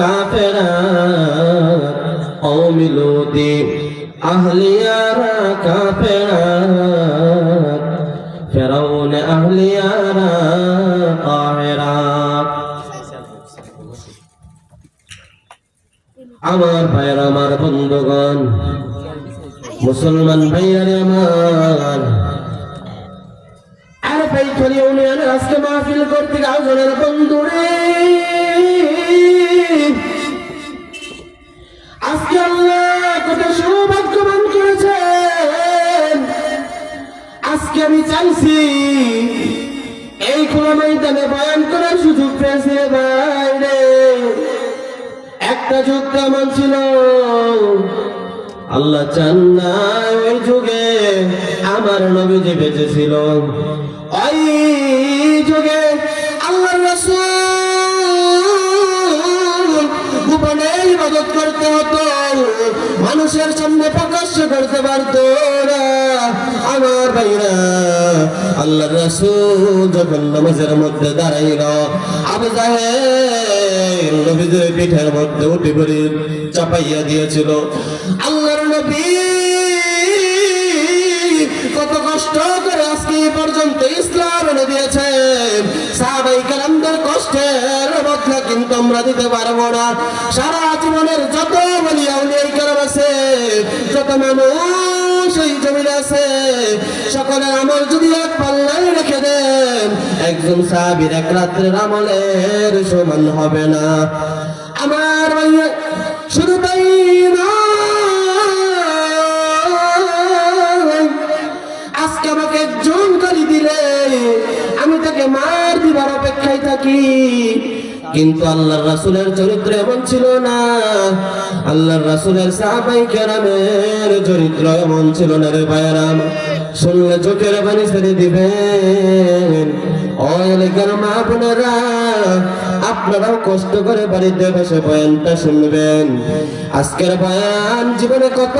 কাফেরাত কওমি লুতি আহলিয়ারা কাফেরাত ফিরাউন আহলিয়ারা কাহেরাত। আমার ভাইরা, আমার বন্ধুগণ, মুসলমান ভাইয়ারে আমার, আর পাইছড়ি ইউনিয়নের আজকে মাহফিল করতে গাজনের বন্ধুরে, আজকে আল্লাহ কত সৌভাগ্যবান করেছেন। আজকে আমি চাইছি এই খোলা ময়দানে বয়ান করার সুযোগ পেয়েছি। বাইরে একটা যুগ কেমন ছিল আল্লাহ চান না, ওই যুগে আমার নবীজি বেঁচে ছিল। ওই যুগে আল্লাহর রাসূল গোপনে ইবাদত করতে হতো, মানুষের সামনে প্রকাশ্য করতে পারতো না। আমার ভাইরা, আল্লাহর রাসূল যখন নামাজের মধ্যে দাঁড়াইল, আবু জাহেল নবীদের পিঠের মধ্যে উঠে পড়ে চাপাইয়া দিয়েছিল। আল্লাহর নবী কত কষ্ট করে আজকে পর্যন্ত ইসলাম এনে দিয়েছেন। সাহাবায়ে কেরামদের কষ্টের বদলা কিন্তু আমরা দিতে পারবো না। সারা জীবনের যত ওলিয়া উলিয়া কেরাম আছে, যত মানুষ এই জমিনে আছে, সকলের আমল যদি এক পাল্লায় রেখে দেন, একজন সাহাবীর এক রাত্রের আমলের সমান হবে না। আমার ভাইয়া, শুধু তাই না, আজকে আমাকে একজন গালি দিলে আমি তাকে মার দিবার অপেক্ষায় থাকি, কিন্তু আল্লাহর রাসূলের চরিত্র এমন ছিল না। আল্লাহর রাসূলের সাহাবায়ে কেরামের চরিত্র এমন ছিল না রে ভাইরা। শুনলে চোখের পানি ছেড়ে দিবেন। ও এলাকার মা বোনেরা, আপনারাও কষ্ট করে বাড়িতে বসে বয়ানটা শুনবেন। আজকের বয়ান, জীবনে কত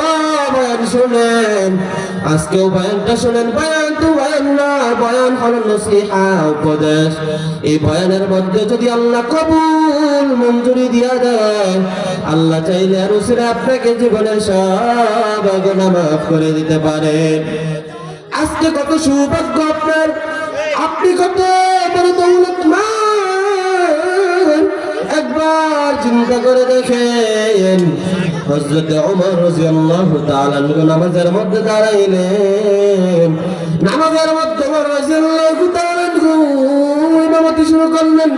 বয়ান শুনেন, আজকেও বয়ানটা শুনেন। বয়ান তো বয়ান না, বয়ান হলো নসিহা, উপদেশ। এই বয়ানের মধ্যে যদি আল্লাহ কবুল মঞ্জুরি দিয়া দেয়, আল্লাহ চাইলে আর উসিরা আপনাকে জীবনের সব গুনাহ মাফ করে দিতে পারে। আজকে কত সৌভাগ্য আপনার, আপনি কত বড় দৌলতমান। একবার চিন্তা করে দেখেন, হযরত ওমর রাদিয়াল্লাহু তাআলা নামাজের মধ্যে দাঁড়াইলেন, নামাজের মধ্যে ওমর রাদিয়াল্লাহু তাআলা ইমামতি শুরু করলেন।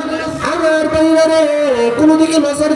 আমার ভাইরা রে, কোন দিকে নজর